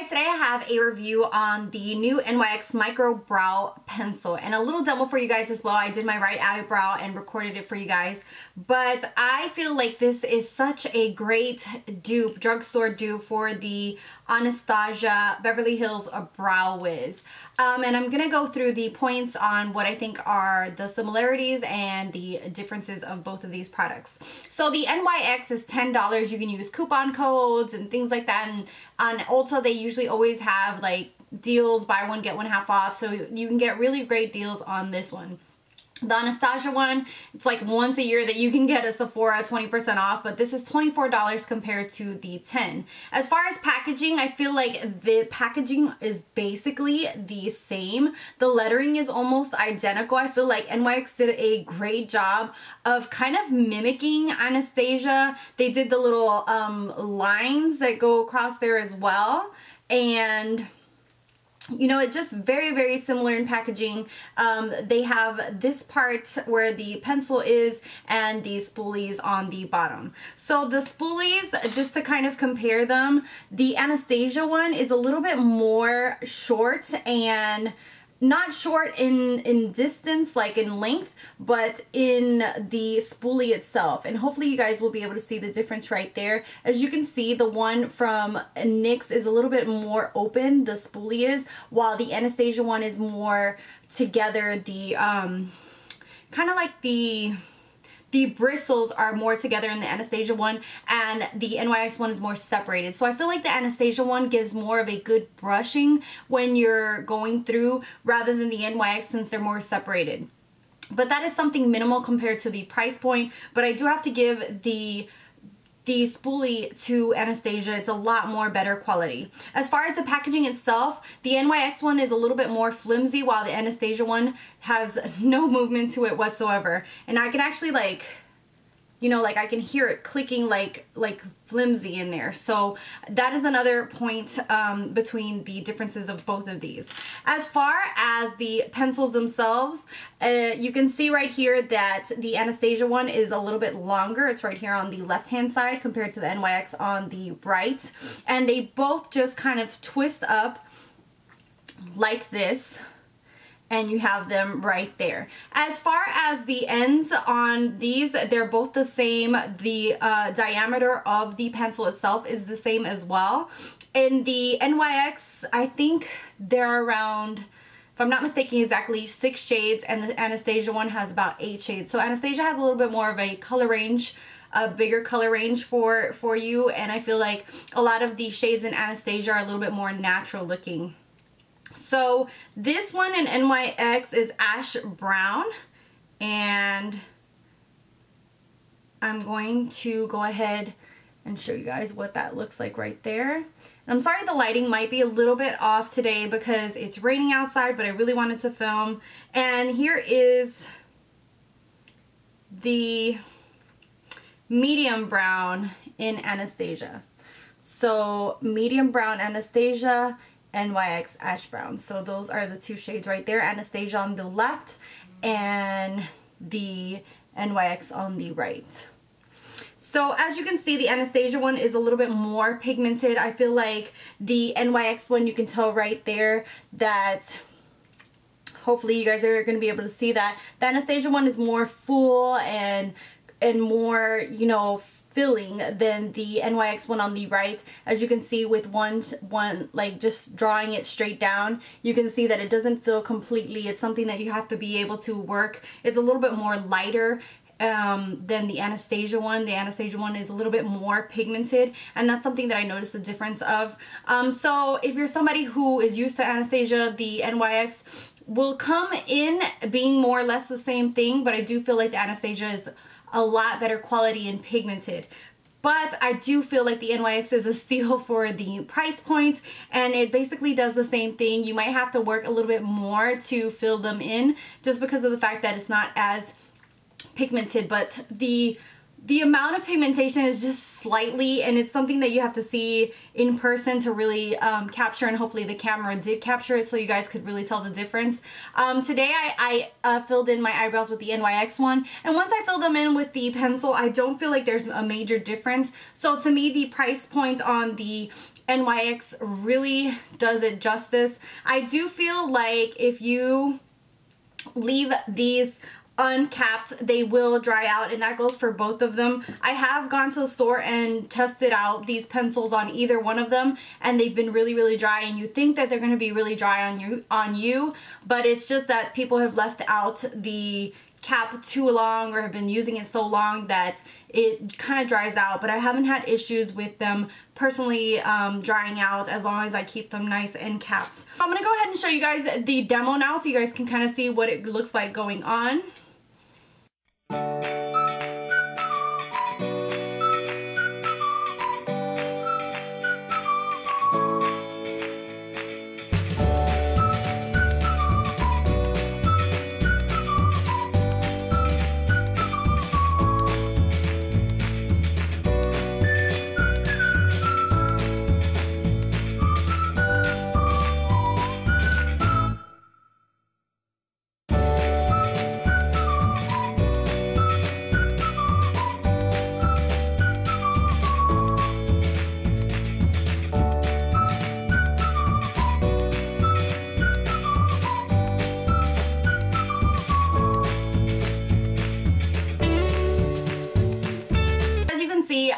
guys, today I have a review on the new NYX Micro Brow Pencil and a little demo for you guys as well. I did my right eyebrow and recorded it for you guys, but I feel like this is such a great dupe, drugstore dupe for the Anastasia Beverly Hills Brow Wiz. And I'm gonna go through the points on what I think are the similarities and the differences of both of these products. So the NYX is $10. You can use coupon codes and things like that, and on Ulta they usually always have like deals, buy one get one half off, so you can get really great deals on this one. The Anastasia one, it's like once a year that you can get a Sephora 20% off, but this is $24 compared to the $10. As far as packaging, I feel like the packaging is basically the same. The lettering is almost identical. I feel like NYX did a great job of kind of mimicking Anastasia. They did the little lines that go across there as well, and you know, it's just very similar in packaging. They have this part where the pencil is and the spoolies on the bottom. So the spoolies, just to kind of compare them, the Anastasia one is a little bit more short, and not short in distance, like in length, but in the spoolie itself. And hopefully you guys will be able to see the difference right there. As you can see, the one from NYX is a little bit more open, the spoolie is, while the Anastasia one is more together. The kind of like the bristles are more together in the Anastasia one, and the NYX one is more separated. So I feel like the Anastasia one gives more of a good brushing when you're going through, rather than the NYX, since they're more separated. But that is something minimal compared to the price point. But I do have to give the spoolie to Anastasia. It's a lot more better quality. As far as the packaging itself, the NYX one is a little bit more flimsy, while the Anastasia one has no movement to it whatsoever. And I can actually, like, you know, like I can hear it clicking like flimsy in there. So that is another point between the differences of both of these. As far as the pencils themselves, you can see right here that the Anastasia one is a little bit longer. It's right here on the left hand side compared to the NYX on the right. And they both just kind of twist up like this, and you have them right there. As far as the ends on these, they're both the same. The diameter of the pencil itself is the same as well. In the NYX, I think they're around, if I'm not mistaken, exactly 6 shades, and the Anastasia one has about 8 shades. So Anastasia has a little bit more of a color range, a bigger color range for you, and I feel like a lot of the shades in Anastasia are a little bit more natural looking. So this one in NYX is ash brown, and I'm going to go ahead and show you guys what that looks like right there. And I'm sorry the lighting might be a little bit off today because it's raining outside, but I really wanted to film. And here is the medium brown in Anastasia. So medium brown Anastasia, NYX ash brown. So those are the 2 shades right there. Anastasia on the left and the NYX on the right. So as you can see, the Anastasia one is a little bit more pigmented. I feel like the NYX one, you can tell right there that, hopefully you guys are going to be able to see that the Anastasia one is more full and more, you know, filling than the NYX one on the right. As you can see, with one like just drawing it straight down, you can see that it doesn't fill completely. It's something that you have to be able to work. It's a little bit more lighter than the Anastasia one. The Anastasia one is a little bit more pigmented, and that's something that I noticed the difference of. So if you're somebody who is used to Anastasia, the NYX will come in being more or less the same thing, but I do feel like the Anastasia is a lot better quality and pigmented. But I do feel like the NYX is a steal for the price point, and it basically does the same thing. You might have to work a little bit more to fill them in, just because of the fact that it's not as pigmented, but the amount of pigmentation is just slightly, and it's something that you have to see in person to really capture, and hopefully the camera did capture it so you guys could really tell the difference. Today I filled in my eyebrows with the NYX one, and once I fill them in with the pencil, I don't feel like there's a major difference. So to me, the price point on the NYX really does it justice. I do feel like if you leave these uncapped, they will dry out, and that goes for both of them. I have gone to the store and tested out these pencils on either one of them, and they've been really dry, and you think that they're going to be really dry on you, but it's just that people have left out the cap too long or have been using it so long that it kind of dries out. But I haven't had issues with them personally drying out as long as I keep them nice and capped. I'm gonna go ahead and show you guys the demo now so you guys can kind of see what it looks like going on.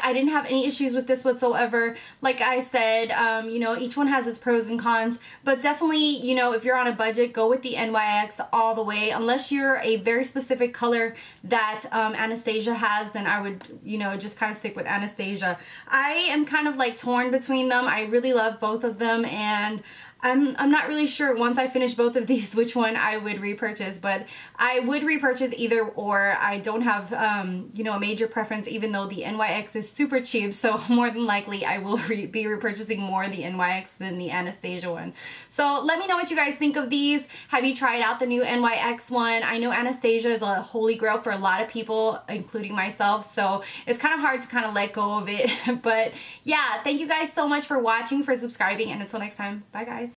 I didn't have any issues with this whatsoever. Like I said, you know, each one has its pros and cons, but definitely, you know, if you're on a budget, go with the NYX all the way. Unless you're a very specific color that Anastasia has, then I would, you know, just kind of stick with Anastasia. I am kind of like torn between them. I really love both of them, and I'm not really sure once I finish both of these which one I would repurchase, but I would repurchase either or. I don't have, you know, a major preference, even though the NYX is super cheap, so more than likely I will be repurchasing more the NYX than the Anastasia one. So let me know what you guys think of these. Have you tried out the new NYX one? I know Anastasia is a holy grail for a lot of people, including myself, so it's kind of hard to kind of let go of it. But yeah, thank you guys so much for watching, for subscribing, and until next time, bye guys.